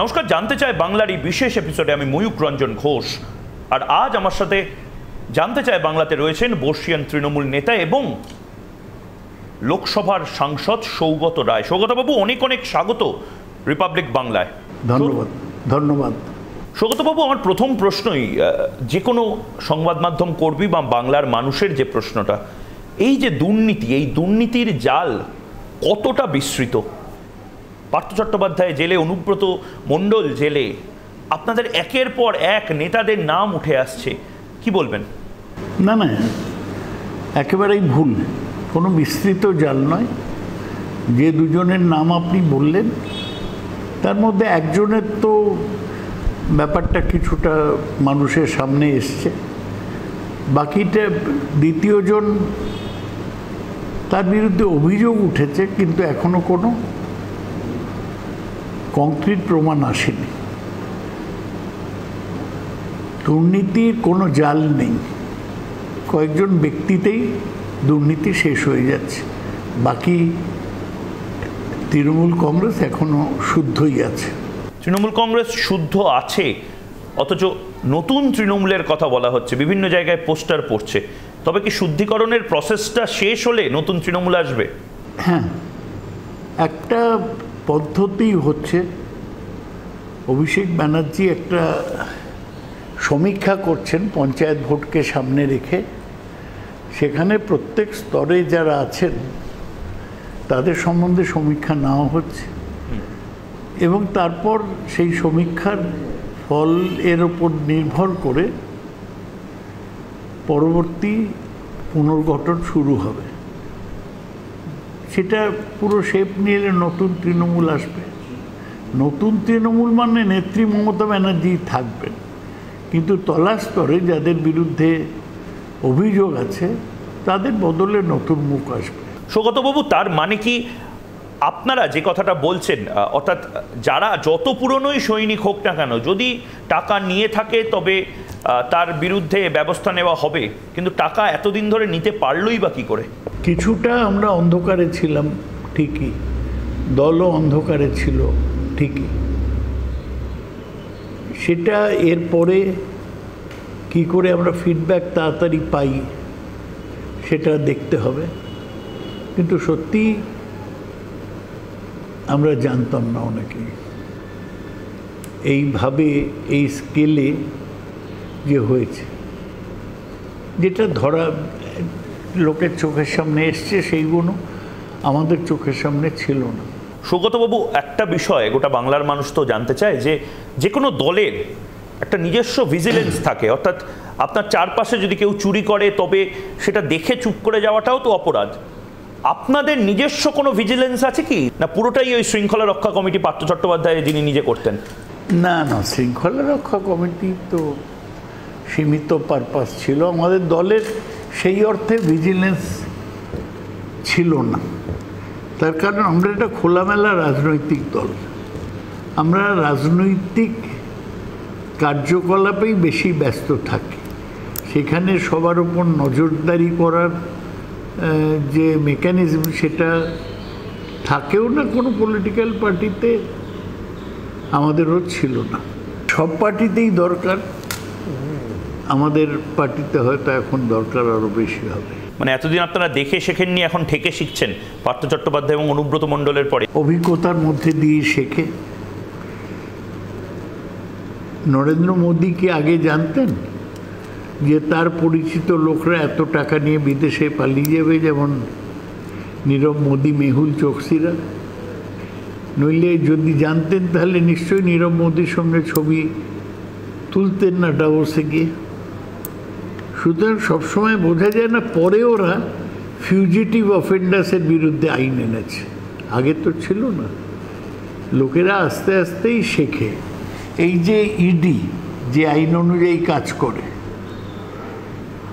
নমস্কার, জানতে চাই বাংলার এই বিশেষ এপিসোডে আমি ময়ূক রঞ্জন ঘোষ। আর আজ আমার সাথে জানতে চাই বাংলাতে রয়েছেন বর্ষিয়ান তৃণমূল নেতা এবং লোকসভার সাংসদ সৌগত রায়। সৌগতবাবু, অনেক অনেক স্বাগত রিপাবলিক বাংলায়। ধন্যবাদ। ধন্যবাদ সৌগতবাবু, আমার প্রথম প্রশ্নই যে কোনো সংবাদ মাধ্যম কর্মী বা বাংলার মানুষের যে প্রশ্নটা, এই যে দুর্নীতি, এই দুর্নীতির জাল কতটা বিস্তৃত? পার্থ চট্টোপাধ্যায় জেলে, অনুব্রত মণ্ডল জেলে, আপনাদের একের পর এক নেতাদের নাম উঠে আসছে, কি বলবেন? না না, একেবারেই ভুল। কোনো বিস্তৃত জাল নয়। যে দুজনের নাম আপনি বললেন তার মধ্যে একজনের তো ব্যাপারটা কিছুটা মানুষের সামনে এসছে, বাকিটা দ্বিতীয়জন, তার বিরুদ্ধে অভিযোগ উঠেছে কিন্তু এখনো কোনো কংক্রিট প্রমাণ আসেনি। দুর্নীতির কোনো জাল নেই, কয়েকজন ব্যক্তিতেই দুর্নীতি শেষ হয়ে যাচ্ছে। বাকি তৃণমূল কংগ্রেস এখনো শুদ্ধই আছে। তৃণমূল কংগ্রেস শুদ্ধ আছে, অথচ নতুন তৃণমূলের কথা বলা হচ্ছে, বিভিন্ন জায়গায় পোস্টার পড়ছে। তবে কি শুদ্ধিকরণের প্রসেসটা শেষ হলে নতুন তৃণমূল আসবে? হ্যাঁ, একটা পদ্ধতি হচ্ছে। অভিষেক ব্যানার্জি একটা সমীক্ষা করছেন পঞ্চায়েত ভোটকে সামনে রেখে। সেখানে প্রত্যেক স্তরে যারা আছেন তাদের সম্বন্ধে সমীক্ষা নেওয়া হচ্ছে এবং তারপর সেই সমীক্ষার ফল এর ওপর নির্ভর করে পরবর্তী পুনর্গঠন শুরু হবে। সেটা পুরো শেপ নিয়ে নতুন তৃণমূল আসবে। নতুন তৃণমূল মানে নেত্রী মমতা ব্যানার্জি থাকবেন, কিন্তু তলা স্তরে যাদের বিরুদ্ধে অভিযোগ আছে তাদের বদলে নতুন মুখ আসবে। সৌগতবাবু, তার মানে কি আপনারা যে কথাটা বলছেন, অর্থাৎ যারা যত পুরনোই সৈনিক হোক না কেন, যদি টাকা নিয়ে থাকে তবে তার বিরুদ্ধে ব্যবস্থা নেওয়া হবে, কিন্তু টাকা এতদিন ধরে নিতে পারলই বা কী করে? কিছুটা আমরা অন্ধকারে ছিলাম ঠিকই, দলও অন্ধকারে ছিল ঠিকই। সেটা এরপরে কি করে আমরা ফিডব্যাক তাড়াতাড়ি পাই সেটা দেখতে হবে। কিন্তু সত্যি আমরা জানতাম না অনেকেই এইভাবে এই স্কেলে যে হয়েছে, যেটা ধরা লোকের চোখের সামনে এসছে সেইগুলো আমাদের চোখের সামনে ছিল না। সৌগতবাবু, একটা বিষয় গোটা বাংলার মানুষ তো জানতে চায় যে কোনো দলের একটা নিজস্ব ভিজিলেন্স থাকে, অর্থাৎ আপনার চারপাশে যদি কেউ চুরি করে তবে সেটা দেখে চুপ করে যাওয়াটাও তো অপরাধ। আপনাদের নিজস্ব কোনো ভিজিলেন্স আছে কি, না পুরোটাই ওই শৃঙ্খলা রক্ষা কমিটি পার্থ চট্টোপাধ্যায় যিনি নিজে করতেন? না না, শৃঙ্খলা রক্ষা কমিটি তো সীমিত পারপাস ছিল। আমাদের দলের সেই অর্থে ভিজিলেন্স ছিল না, তার কারণ আমরা একটা খোলামেলা রাজনৈতিক দল। আমরা রাজনৈতিক কার্যকলাপেই বেশি ব্যস্ত থাকি। সেখানে সবার উপর নজরদারি করার যে মেকানিজম সেটা থাকেও না কোনো পলিটিক্যাল পার্টিতে, আমাদেরও ছিল না। সব পার্টিতেই দরকার, আমাদের পার্টিতে হয়তো এখন দরকার আরও বেশি হবে। মানে এতদিন আপনারা দেখে শেখেননি, এখন ঠেকে শিখছেন পার্থ চট্টোপাধ্যায় এবং অনুব্রত মণ্ডলের পরে? অভিজ্ঞতার মধ্যে দিয়ে শেখে। নরেন্দ্র মোদী কি আগে জানতেন যে তার পরিচিত লোকরা এত টাকা নিয়ে বিদেশে পালিয়ে যাবে, যেমন নীরব মোদী, মেহুল চোকসিরা? নইলে যদি জানতেন তাহলে নিশ্চয়ই নীরব মোদীর সঙ্গে ছবি তুলতেন না ডাভোসে গিয়ে। সুতরাং সবসময় বোঝা যায় না, পরে ওরা ফিউজিটিভ অফেন্ডার্সের বিরুদ্ধে আইন এনেছে, আগে তো ছিল না। লোকেরা আস্তে আস্তেই শেখে। এই যে ইডি যে আইন অনুযায়ী কাজ করে,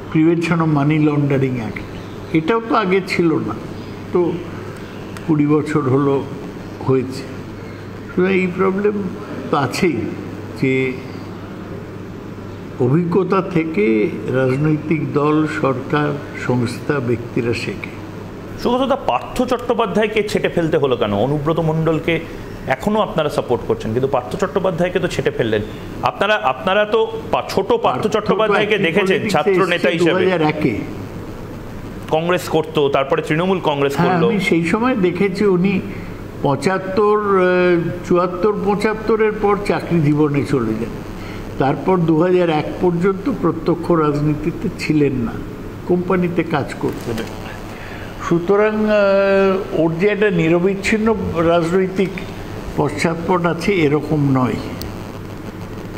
prevention of money laundering act, এটাও তো আগে ছিল না, তো 20 বছর হলো হয়েছে। সুতরাং এই প্রবলেম তো আছেই যে অভিজ্ঞতা থেকে রাজনৈতিক দল, সরকার, সংস্থা, ব্যক্তিরা শেখে। সুগতদা, পার্থ চট্টোপাধ্যায়কে ছেটে ফেলতে হলো কেন? অনুব্রত মণ্ডলকে এখনো আপনারা সাপোর্ট করছেন, কিন্তু পার্থ চট্টোপাধ্যায়কে তো ছেটে ফেললেন। আপনারা তো ছোট পার্থ চট্টোপাধ্যায়কে দেখেছেন ছাত্র নেতা হিসেবে, কংগ্রেস করতো, তারপরে তৃণমূল কংগ্রেস করলো। আমি সেই সময় দেখেছি উনি 74-75 পর চাকরি জীবনে চলে যান। তারপর 2001 পর্যন্ত প্রত্যক্ষ রাজনীতিতে ছিলেন না, কোম্পানিতে কাজ করতেন। সুতরাং ওর যে একটা নিরবিচ্ছিন্ন রাজনৈতিক পশ্চাৎপট আছে এরকম নয়,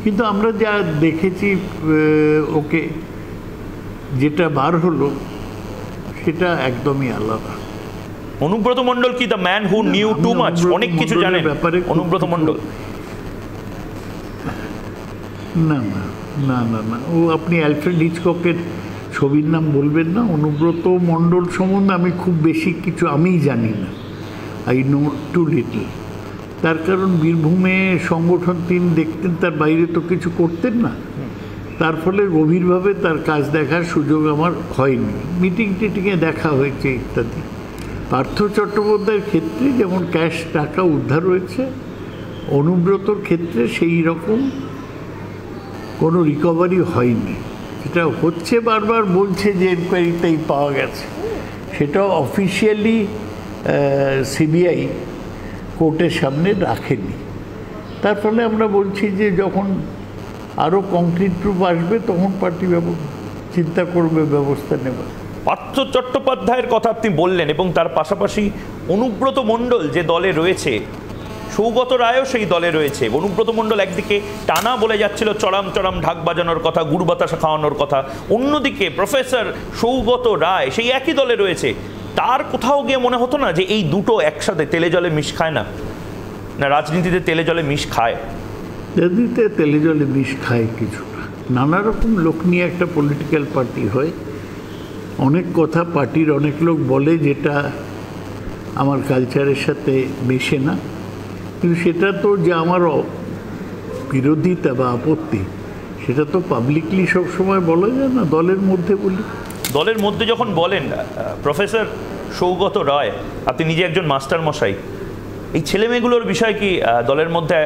কিন্তু আমরা যা দেখেছি ওকে যেটা বার হলো সেটা একদমই আলাদা। অনুব্রত মণ্ডল কি the man who knew too much, অনেক কিছু জানেন অনুব্রত মণ্ডল? না না না না না, ও আপনি অ্যালফ্রেড হিচককের ছবির নাম বলবেন না। অনুব্রত মণ্ডল সম্বন্ধে আমি খুব বেশি কিছু আমিই জানি না, আই নো টু লিটল। তার কারণ বীরভূমে সংগঠন তিনি দেখতেন, তার বাইরে তো কিছু করতেন না। তার ফলে গভীরভাবে তার কাজ দেখার সুযোগ আমার হয়নি। মিটিং টিটিংয়ে দেখা হয়েছে ইত্যাদি। পার্থ চট্টোপাধ্যায়ের ক্ষেত্রে যেমন ক্যাশ টাকা উদ্ধার হয়েছে, অনুব্রতর ক্ষেত্রে সেই রকম কোনো রিকভারি হয়নি। সেটা হচ্ছে বারবার বলছে যে এনকোয়ারিতেই পাওয়া গেছে, সেটাও অফিসিয়ালি সিবিআই কোর্টের সামনে রাখেনি। তার ফলে আমরা বলছি যে যখন আরও কংক্রিট প্রুফ আসবে তখন পার্টি চিন্তা করবে ব্যবস্থা নেবে। পার্থ চট্টোপাধ্যায়ের কথা আপনি বললেন, এবং তার পাশাপাশি অনুব্রত মণ্ডল যে দলে রয়েছে, সৌগত রায়ও সেই দলে রয়েছে। অনুব্রত মণ্ডল একদিকে টানা বলে যাচ্ছিল চড়াম চড়াম ঢাক বাজানোর কথা, গুড় বাতাসা খাওয়ানোর কথা, অন্যদিকে প্রফেসর সৌগত রায় সেই একই দলে রয়েছে। তার কোথাও গিয়ে মনে হতো না যে এই দুটো একসাথে তেলে জলে মিশ খায় না? না, রাজনীতিতে তেলে জলে মিশ খায়? রাজনীতিতে তেলে জলে মিশ খায় কিছু না। নানা রকম লোক নিয়ে একটা পলিটিক্যাল পার্টি হয়, অনেক কথা পার্টির অনেক লোক বলে যেটা আমার কালচারের সাথে মেশে না, কিন্তু সেটা তো যে আমার বিরোধিতা বা আপত্তি সেটা তো পাবলিকলি সবসময় বলা যায় না, দলের মধ্যে বলি। দলের মধ্যে যখন বলেন প্রফেসর সৌগত রায়, আপনি নিজে একজন মাস্টার মশাই, এই ছেলেমেয়েগুলোর বিষয় কি দলের মধ্যে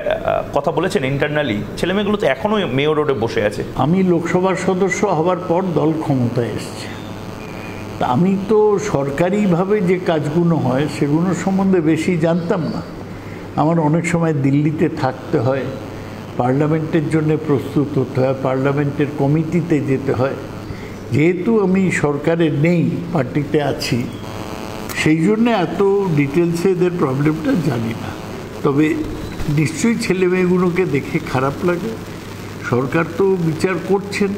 কথা বলেছেন ইন্টারনালি? ছেলেমেয়েগুলো তো এখনও মেয়র রোডে বসে আছে। আমি লোকসভার সদস্য হওয়ার পর দল ক্ষমতায় এসছে, তা আমি তো সরকারিভাবে যে কাজগুলো হয় সেগুলো সম্বন্ধে বেশি জানতাম না। আমার অনেক সময় দিল্লিতে থাকতে হয়, পার্লামেন্টের জন্য প্রস্তুত হতে হয়, পার্লামেন্টের কমিটিতে যেতে হয়। যেহেতু আমি সরকারে নেই, পার্টিতে আছি, সেই জন্যে এত ডিটেলসে এদের প্রবলেমটা জানি না। তবে নিশ্চয়ই ছেলেমেয়েগুলোকে দেখে খারাপ লাগে। সরকার তো বিচার করছেন,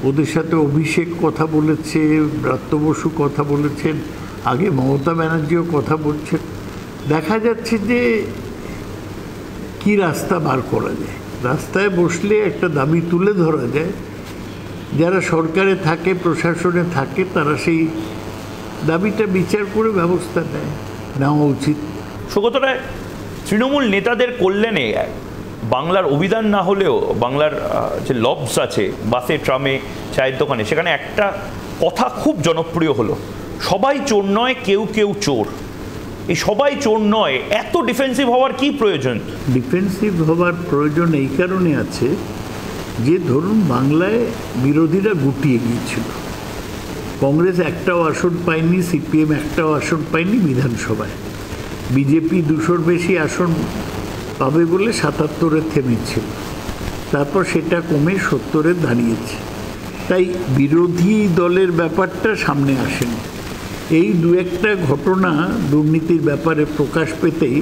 ওদের সাথে অভিষেক কথা বলেছে, ব্রাত্য বসু কথা বলেছেন, আগে মমতা ব্যানার্জিও কথা বলছেন। দেখা যাচ্ছে যে কি রাস্তা বার করা যায়। রাস্তায় বসলে একটা দাবি তুলে ধরা যায়, যারা সরকারে থাকে, প্রশাসনে থাকে, তারা সেই দাবিটা বিচার করে ব্যবস্থা নেওয়া উচিত। সৌগত রায়, তৃণমূল নেতাদের কল্যাণে বাংলার অভিধান না হলেও বাংলার যে লবস আছে, বাসে, ট্রামে, চায়ের দোকানে, সেখানে একটা কথা খুব জনপ্রিয় হলো, সবাই চোর নয়, কেউ কেউ চোর। এই সবাই চোর নয়, এত ডিফেন্সিভ হওয়ার কি প্রয়োজন? ডিফেন্সিভ হওয়ার প্রয়োজন এই কারণে আছে যে ধরুন বাংলায় বিরোধীরা গুটিয়ে গিয়েছিল, কংগ্রেস একটাও আসন পায়নি, সিপিএম একটাও আসন পায়নি বিধানসভায়, বিজেপি 200-র বেশি আসন পাবে বলে 77-এ থেমেছিল, তারপর সেটা কমে 70-এ দাঁড়িয়েছে। তাই বিরোধী দলের ব্যাপারটা সামনে আসেনি। এই দু একটা ঘটনা দুর্নীতির ব্যাপারে প্রকাশ পেতেই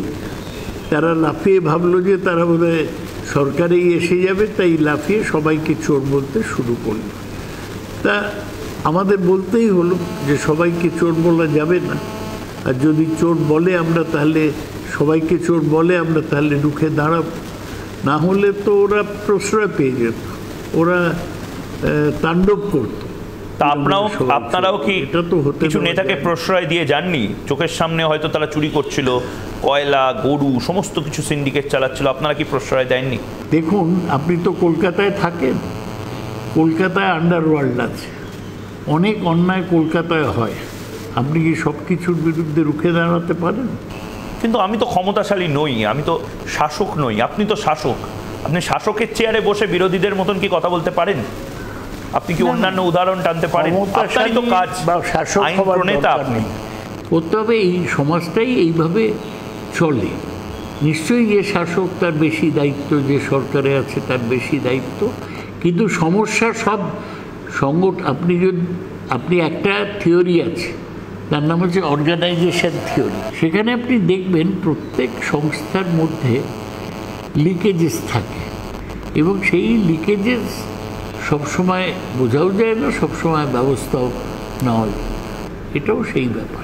তারা লাফিয়ে ভাবলো যে তারা বোধহয় সরকারেই এসে যাবে, তাই লাফিয়ে সবাইকে চোর বলতে শুরু করল। তা আমাদের বলতেই হলো যে সবাইকে চোর বলা যাবে না, আর যদি চোর বলে আমরা তাহলে সবাইকে চোর বলে আমরা তাহলে রুখে দাঁড়াব, না হলে তো ওরা প্রশ্রয় পেয়ে যেত, ওরা তাণ্ডব করত। তা আপনারাও কি কিছু নেতাকে প্রশ্রয় দিয়ে যাননি? চোখের সামনে হয়তো তারা চুরি করছিল, কয়লা, গরু, সমস্ত কিছু সিন্ডিকেট চালাচ্ছিল, আপনারা কি প্রশ্রয় দেননি? দেখুন, আপনি তো কলকাতায় থাকেন, কলকাতায় আন্ডারওয়ার্ল্ড আছে, অনেক অন্যায় কলকাতায় হয়, আপনি কি সব কিছুর বিরুদ্ধে রুখে দাঁড়াতে পারেন? কিন্তু আমি তো ক্ষমতাশালী নই, আমি তো শাসক নই, আপনি তো শাসক, আপনি শাসকের চেয়ারে বসে বিরোধীদের মতন কি কথা বলতে পারেন? আপনি কি অন্যান্য উদাহরণ টানতে পারেন? আপনারই তো কাজ, আইন প্রণেতা আপনি। করতে হবে, এই সমাজটাই এইভাবে চলে। নিশ্চয়ই যে শাসক তার বেশি দায়িত্ব, যে সরকারে আছে তার বেশি দায়িত্ব, কিন্তু সমস্যা সব আপনি একটা থিওরি আছে, তার নাম হচ্ছে অর্গানাইজেশন থিওরি। সেখানে আপনি দেখবেন প্রত্যেক সংস্থার মধ্যে লিকেজেস থাকে, এবং সেই লিকেজেস সবসময় বোঝাও যায় না, সবসময় ব্যবস্থাও নেওয়া যায়, এটাও সেই ব্যাপার।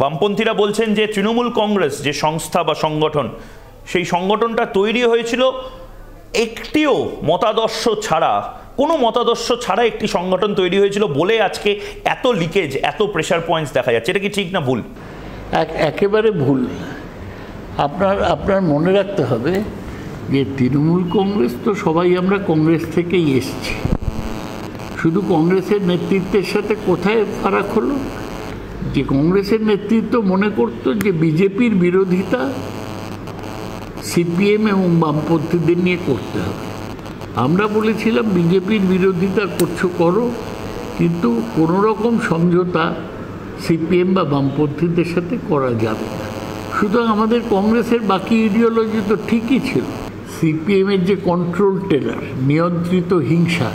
বামপন্থীরা বলছেন যে তৃণমূল কংগ্রেস যে সংস্থা বা সংগঠন, সেই সংগঠনটা তৈরি হয়েছিল একটিও মতাদর্শ ছাড়া, কোনো মতাদর্শ ছাড়া একটি সংগঠন তৈরি হয়েছিল বলে আজকে এত লিকেজ, এত প্রেশার পয়েন্টস দেখা যাচ্ছে। এটা কি ঠিক না ভুল? একেবারে ভুল। আপনার মনে রাখতে হবে যে তৃণমূল কংগ্রেস তো সবাই আমরা কংগ্রেস থেকেই এসেছি। শুধু কংগ্রেসের নেতৃত্বের সাথে কোথায় ফারাক হলো, যে কংগ্রেসের নেতৃত্ব মনে করত যে বিজেপির বিরোধিতা সিপিএম এবং বামপন্থীদের নিয়ে করতে হবে। আমরা বলেছিলাম বিজেপির বিরোধিতা করো, কিন্তু কোনো রকম সমঝোতা সিপিএম বা বামপন্থীদের সাথে করা যাবে না। সুতরাং আমাদের কংগ্রেসের বাকি ইডিওলজি তো ঠিকই ছিল। সিপিএমের যে কন্ট্রোল টেরার, নিয়ন্ত্রিত হিংসা,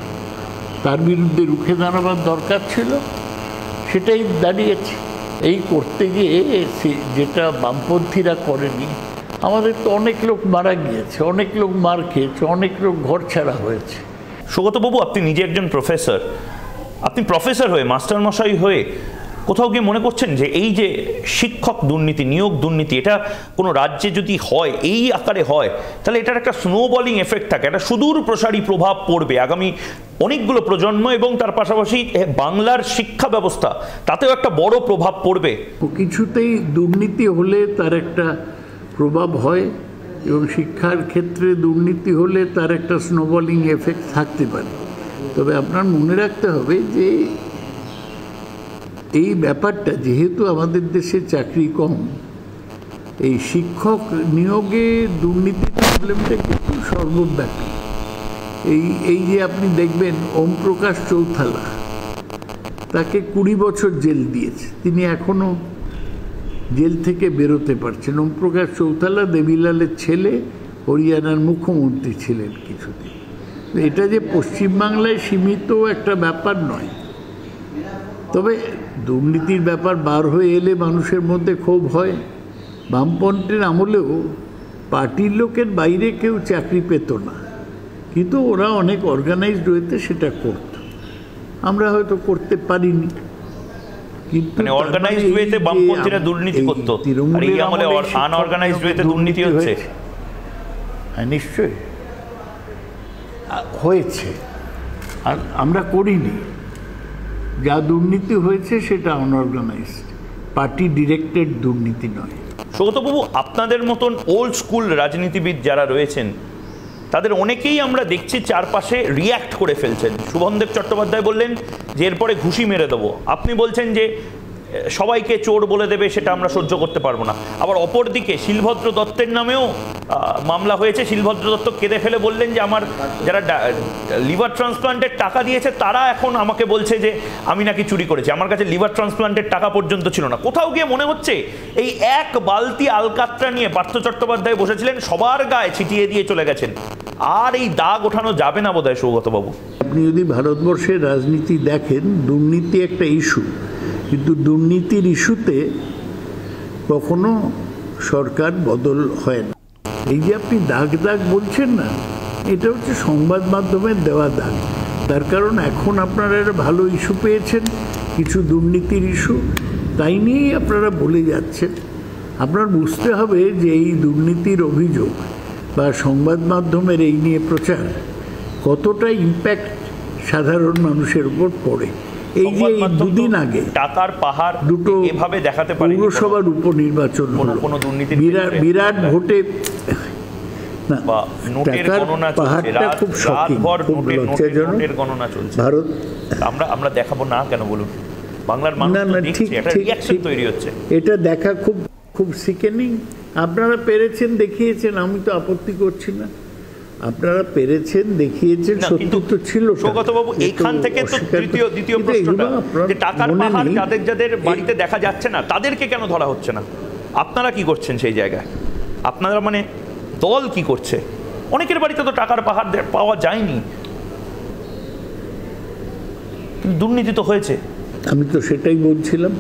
তার বিরুদ্ধে রুখে দাঁড়াবার দরকার ছিল, সেটাই দাঁড়িয়েছে। এই করতে গিয়ে যেটা বামপন্থীরা করেনি, আমাদের তো অনেক লোক মারা গিয়েছে, অনেক লোক মার খেয়েছে, অনেক লোক ঘর ছাড়া হয়েছে। সৌগতবাবু, আপনি নিজে একজন প্রফেসর, আপনি প্রফেসর হয়ে, মাস্টারমশাই হয়ে কোথাও গিয়ে মনে করছেন যে এই যে শিক্ষক দুর্নীতি, নিয়োগ দুর্নীতি, এটা কোনো রাজ্যে যদি হয়, এই আকারে হয়, তাহলে এটার একটা স্নোবলিং এফেক্ট থাকে, একটা সুদূর প্রসারী প্রভাব পড়বে আগামী অনেকগুলো প্রজন্ম, এবং তার পাশাপাশি বাংলার শিক্ষা ব্যবস্থা, তাতেও একটা বড় প্রভাব পড়বে? কিছুতেই দুর্নীতি হলে তার একটা প্রভাব হয়, এবং শিক্ষার ক্ষেত্রে দুর্নীতি হলে তার একটা স্নোবলিং এফেক্ট থাকতে পারে। তবে আপনার মনে রাখতে হবে যে এই ব্যাপারটা, যেহেতু আমাদের দেশে চাকরি কম, এই শিক্ষক নিয়োগে দুর্নীতির প্রবলেমটা কিন্তু সর্বব্যাপী। এই যে আপনি দেখবেন ওম প্রকাশ চৌথালা, তাকে 20 বছর জেল দিয়েছে, তিনি এখনো জেল থেকে বেরোতে পারছেন। ওম প্রকাশ চৌথালা দেবীলালের ছেলে, হরিয়ানার মুখ্যমন্ত্রী ছিলেন কিছুদিন। এটা যে পশ্চিমবাংলায় সীমিত একটা ব্যাপার নয়। তবে দুর্নীতির ব্যাপার বার হয়ে এলে মানুষের মধ্যে ক্ষোভ হয়। বামপন্থীর আমলেও পার্টির লোকের বাইরে কেউ চাকরি পেত না, কিন্তু ওরা অনেক অর্গানাইজড হইতে সেটা করত, আমরা হয়তো করতে পারিনি। কিন্তু অর্গানাইজড ওয়েতে বামপন্থীরা দুর্নীতি করত, আর এই আমলে আনঅর্গানাইজড ওয়েতে দুর্নীতি হচ্ছে। হ্যাঁ, নিশ্চয়ই হয়েছে, আর আমরা করিনি। যা দুর্নীতি হয়েছে সেটা আনঅর্গানাইজড, পার্টি ডিরেক্টেড দুর্নীতি নয়। সৌগতবাবু, আপনাদের মতন ওল্ড স্কুল রাজনীতিবিদ যারা রয়েছেন, তাদের অনেকেই আমরা দেখছি চারপাশে রিয়্যাক্ট করে ফেলছেন। শুভনদেব চট্টোপাধ্যায় বললেন যে এরপরে ঘুষি মেরে দেবো, আপনি বলছেন যে সবাইকে চোর বলে দেবে, সেটা আমরা সহ্য করতে পারবো না। আবার অপরদিকে শিলভদ্র দত্তের নামেও মামলা হয়েছে। শিলভদ্র দত্ত কেঁদে ফেলে বললেন যে আমার যারা লিভার ট্রান্সপ্লান্টের টাকা দিয়েছে তারা এখন আমাকে বলছে যে আমি নাকি চুরি করেছি, আমার কাছে লিভার ট্রান্সপ্লান্টের টাকা পর্যন্ত ছিল না। কোথাও গিয়ে মনে হচ্ছে এই এক বালতি আলকাতরা নিয়ে পার্থ চট্টোপাধ্যায় বসেছিলেন, সবার গায়ে ছিটিয়ে দিয়ে চলে গেছেন, আর এই দাগ ওঠানো যাবে না বোধহয় সৌগতবাবু। আপনি যদি ভারতবর্ষের রাজনীতি দেখেন, দুর্নীতি একটা ইস্যু, কিন্তু দুর্নীতির ইস্যুতে কখনো সরকার বদল হয় না। এই যে আপনি দাগ দাগ বলছেন না, এটা হচ্ছে সংবাদ মাধ্যমের দেওয়া দাগ। তার কারণ এখন আপনারা একটা ভালো ইস্যু পেয়েছেন, কিছু দুর্নীতির ইস্যু, তাই নিয়েই আপনারা বলে যাচ্ছেন। আপনার বুঝতে হবে যে এই দুর্নীতির অভিযোগ বা সংবাদ মাধ্যমের এই নিয়ে প্রচার কতটা ইম্প্যাক্ট সাধারণ মানুষের উপর পড়ে। এই যে দুদিন আগে টাকার পাহাড় দুটো এভাবে দেখাতে পারে, পৌরসভার উপনির্বাচন হলো, বিরাট ভোটে পাহাড়টা খুব শকিং, খুব লজ্জাজনক। ভারত আমরা দেখাবো না কেন বলুন? বাংলার মানুষ ঠিক তৈরি হচ্ছে, এটা দেখা খুব সিকেনিং। আপনারা পেরেছেন, দেখিয়েছেন, আমি তো আপত্তি করছি না। আপনারা পেরেছেন, দেখিয়েছেন, সত্যি তো ছিল। সৌগতবাবু, এইখান থেকে তো দ্বিতীয় প্রশ্নটা, যে টাকার পাহাড় যাদের যাদের বাড়িতে দেখা যাচ্ছে না তাদেরকে কেন ধরা হচ্ছে না? আপনারা কি করছেন সেই জায়গায়? আপনারা মানে দল কি করছে? অনেকের বাড়িতে তো টাকার পাহাড় পাওয়া যায়নি, কিন্তু দুর্নীতি তো হয়েছে। আমি তো সেটাই বলছিলাম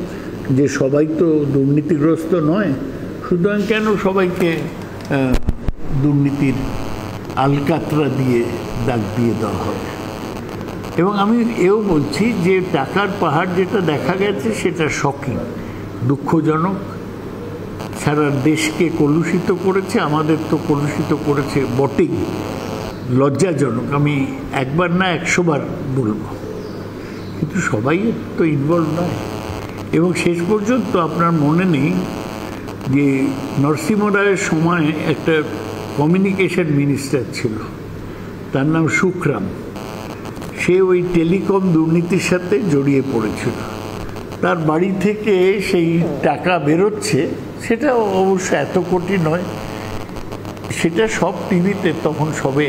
যে সবাই তো দুর্নীতিগ্রস্ত নয়, সুতরাং কেন সবাইকে দুর্নীতির আলকাতরা দিয়ে দাগ দিয়ে দেওয়া হবে। এবং আমি এও বলছি যে টাকার পাহাড় যেটা দেখা গেছে সেটা শকিং, দুঃখজনক, সারা দেশকে কলুষিত করেছে, আমাদের তো কলুষিত করেছে বটেই, লজ্জাজনক। আমি একবার না 100 বার বলবো, কিন্তু সবাই তো ইনভলভ নয়। এবং শেষ পর্যন্ত আপনার মনে নেই যে নরসিংহ রায়ের সময় একটা কমিউনিকেশন মিনিস্টার ছিল, তার নাম সুখরাম। সে ওই টেলিকম দুর্নীতির সাথে জড়িয়ে পড়েছিল। তার বাড়ি থেকে সেই টাকা বেরোচ্ছে, সেটা অবশ্য এত কোটি নয়, সেটা সব টিভিতে, তখন সবে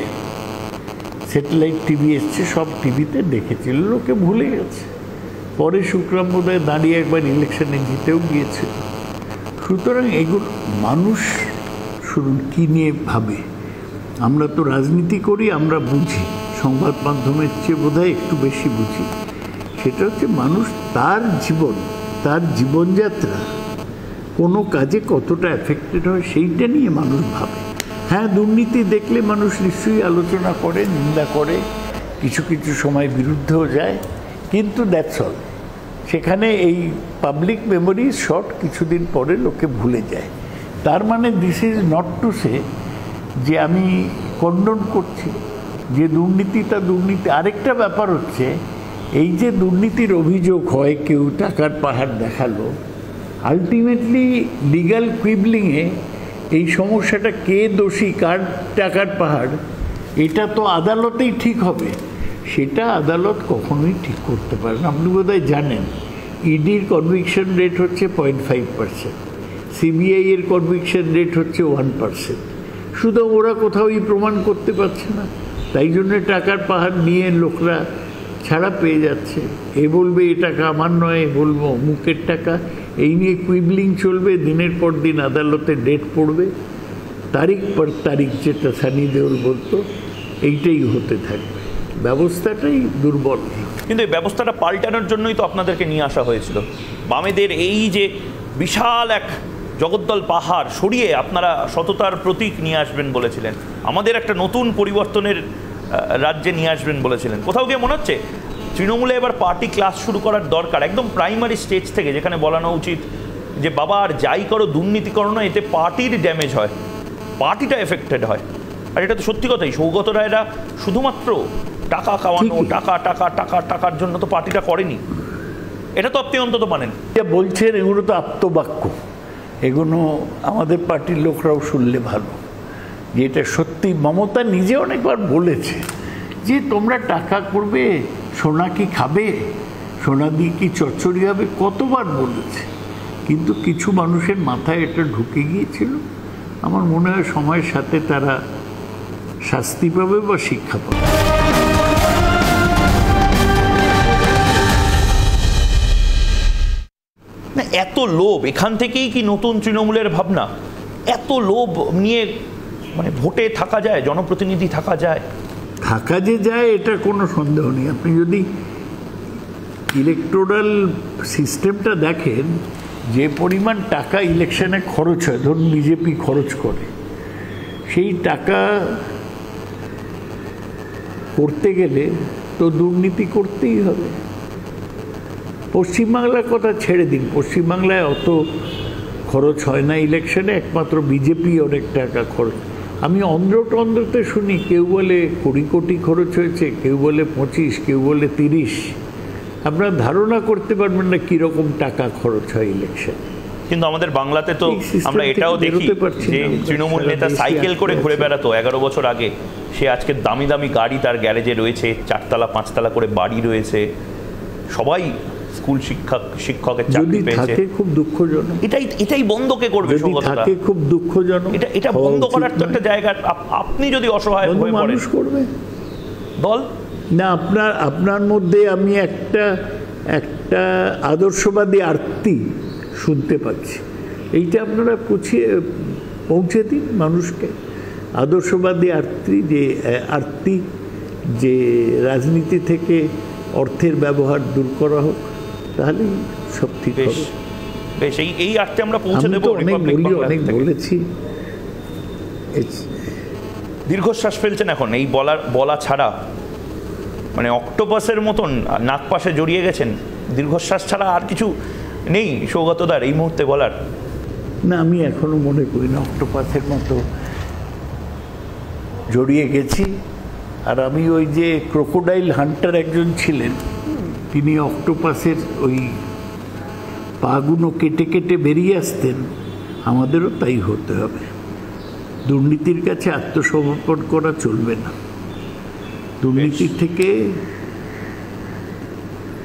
স্যাটেলাইট টিভি এসছে, সব টিভিতে দেখেছিল, লোকে ভুলে গেছে। পরে সুখরাম বোধহয় দাঁড়িয়ে একবার ইলেকশনে জিতেও গিয়েছিল। সুতরাং এগুলো মানুষ শুনুন কী নিয়ে ভাবে। আমরা তো রাজনীতি করি, আমরা বুঝি, সংবাদ মাধ্যমের চেয়ে বোধহয় একটু বেশি বুঝি। সেটা হচ্ছে মানুষ তার জীবন, তার জীবনযাত্রা কোনো কাজে কতটা এফেক্টেড হয় সেইটা নিয়ে মানুষ ভাবে। হ্যাঁ, দুর্নীতি দেখলে মানুষ নিশ্চয়ই আলোচনা করে, নিন্দা করে, কিছু কিছু সময় বিরুদ্ধেও যায়, কিন্তু দ্যাটস অল। সেখানে এই পাবলিক মেমোরি শর্ট, কিছুদিন পরে লোকে ভুলে যায়। তার মানে this is not to say যে আমি কন্ডন করছি যে দুর্নীতি তা দুর্নীতি। আরেকটা ব্যাপার হচ্ছে, এই যে দুর্নীতির অভিযোগ হয়, কেউ টাকার পাহাড় দেখালো, আলটিমেটলি লিগ্যাল কুইবলিংয়ে এই সমস্যাটা কে দোষী, কার টাকার পাহাড়, এটা তো আদালতেই ঠিক হবে। সেটা আদালত কখনোই ঠিক করতে পারে না। আপনি বোধহয় জানেন ইডির কনভিকশন রেট হচ্ছে 0.5%, সিবিআই এর কনভিকশন রেট হচ্ছে 1%। শুধু ওরা কোথাওই প্রমাণ করতে পারছে না, তাই জন্য টাকার পাহাড় নিয়ে লোকরা ছাড়া পেয়ে যাচ্ছে। এ বলবে এ টাকা আমার নয়, এ বলবো মুখের টাকা, এই নিয়ে কুইবলিং চলবে, দিনের পর দিন আদালতে ডেট পড়বে, তারিখ পর তারিখ, যেটা সানি দেওল বলতো, এইটাই হতে থাকবে। ব্যবস্থাটাই দুর্বল। কিন্তু এই ব্যবস্থাটা পাল্টানোর জন্যই তো আপনাদেরকে নিয়ে আসা হয়েছিল। বামেদের এই যে বিশাল এক জগদ্দল পাহাড় সরিয়ে আপনারা সততার প্রতীক নিয়ে আসবেন বলেছিলেন, আমাদের একটা নতুন পরিবর্তনের রাজ্যে নিয়ে আসবেন বলেছিলেন। কোথাও গিয়ে মনে হচ্ছে তৃণমূলে এবার পার্টি ক্লাস শুরু করার দরকার, একদম প্রাইমারি স্টেজ থেকে, যেখানে বলানো উচিত যে বাবা আর যাই করো দুর্নীতি করো না, এতে পার্টির ড্যামেজ হয়, পার্টিটা এফেক্টেড হয়। আর এটা তো সত্যি কথাই, সৌগত রায়রা শুধুমাত্র টাকা খাওয়ানো, টাকা টাকা টাকা টাকার জন্য তো পার্টিটা করেনি, এটা তো আপনি অন্তত মানেন। বলছেন এগুলো তো আপ্তবাক্য, এগুলো আমাদের পার্টির লোকরাও শুনলে ভালো, যে এটা সত্যি। মমতা নিজে অনেকবার বলেছে যে তোমরা টাকা করবে, সোনা কি খাবে, সোনা দিয়ে কি চচ্চড়ি হবে, কতবার বলেছে, কিন্তু কিছু মানুষের মাথায় এটা ঢুকে গিয়েছিল। আমার মনে হয় সময়ের সাথে তারা শাস্তি পাবে বা শিক্ষা পাবে। না, এত লোভ, এখান থেকেই কি নতুন তৃণমূলের ভাবনা? এত লোভ নিয়ে মানে ভোটে থাকা যায়, জনপ্রতিনিধি থাকা যায়? থাকা যে যায় এটা কোনো সন্দেহ নেই। আপনি যদি ইলেকটোরাল সিস্টেমটা দেখেন, যে পরিমাণ টাকা ইলেকশনে খরচ হয়, ধরুন বিজেপি খরচ করে, সেই টাকা করতে গেলে তো দুর্নীতি করতেই হবে। পশ্চিমবাংলার কথা ছেড়ে দিন, পশ্চিমবাংলায় অত খরচ হয় না ইলেকশনে, একমাত্র বিজেপি অনেক টাকা খরচ। আমি অন্ধ্রতে শুনি কেউ বলে 20 কোটি খরচ হয়েছে, কেউ বলে 25, কেউ বলে 30। আপনারা ধারণা করতে পারবেন না কীরকম টাকা খরচ হয় ইলেকশন। কিন্তু আমাদের বাংলাতে তো আমরা এটাও দেখি যে তৃণমূল নেতা সাইকেল করে ঘুরে বেড়াতো 11 বছর আগে, সে আজকে দামি দামি গাড়ি তার গ্যারেজে রয়েছে, 4 তলা 5 তলা করে বাড়ি রয়েছে, সবাই স্কুল শিক্ষকের যদি চাকরি পেয়েছে, থাকে খুব দুঃখজনক। এটাই বন্ধ কে করবে? যদি থাকে খুব দুঃখজনক। এটা বন্ধ করার তো একটা জায়গা, আপনি যদি অসহায় হয়ে পড়েন, মানুষ করবে দল না। আপনার মধ্যে আমি একটা আদর্শবাদী আরতি শুনতে পাচ্ছি, এইটা আপনারা পৌঁছে দিন মানুষকে। আদর্শবাদী আরতি যে রাজনীতি থেকে অর্থের ব্যবহার দূর করা হোক, তাহলেই সব ঠিক হবে। বেশ, এই আরতি আমরা পৌঁছে দেব। অনেক বলেছি। দীর্ঘশ্বাস ফেলছেন এখন এই বলা ছাড়া, মানে অক্টোপাসের মতন নাকপাশে জড়িয়ে গেছেন, দীর্ঘশ্বাস ছাড়া আর কিছু নেই সৌগতদার এই মুহূর্তে বলার? না, আমি এখনো মনে করি না অক্টোপাসের মতো জড়িয়ে গেছি। আর আমি ওই যে ক্রোকোডাইল হান্টার একজন ছিলেন, তিনি অক্টোপাসের ওই পাগুলো কেটে কেটে বেরিয়ে আসতেন, আমাদেরও তাই হতে হবে। দুর্নীতির কাছে আত্মসমর্পণ করা চলবে না। দুর্নীতি থেকে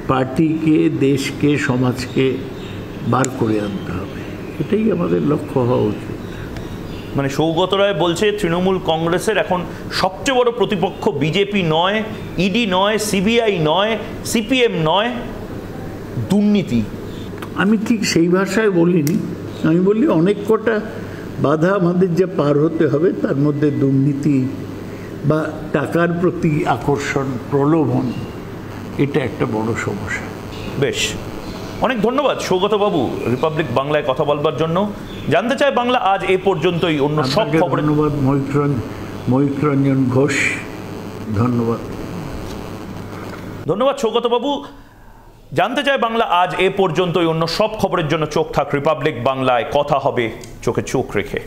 পার্টিকে, দেশকে, সমাজকে বার করে আনতে হবে, এটাই আমাদের লক্ষ্য হওয়া উচিত। মানে সৌগত রায় বলছে তৃণমূল কংগ্রেসের এখন সবচেয়ে বড় প্রতিপক্ষ বিজেপি নয়, ইডি নয়, সিবিআই নয়, সিপিএম নয়, দুর্নীতি। আমি ঠিক সেই ভাষায় বলিনি, আমি বলি অনেক কটা বাধা আমাদের যা পার হতে হবে, তার মধ্যে দুর্নীতি বা টাকার প্রতি আকর্ষণ, প্রলোভন, এটা একটা বড় সমস্যা। বেশ, অনেক ধন্যবাদ সৌগতবাবু রিপাবলিক বাংলায় কথা বলবার জন্য। জানতে চাই বাংলা আজ এ পর্যন্তই। অন্য সব খবর ধন্যবাদ ময়ূররঞ্জন ঘোষ, ধন্যবাদ সৌগতবাবু। জানতে চাই বাংলা আজ এ পর্যন্তই। অন্য সব খবরের জন্য চোখ থাক রিপাবলিক বাংলায়। কথা হবে চোখে চোখ রেখে।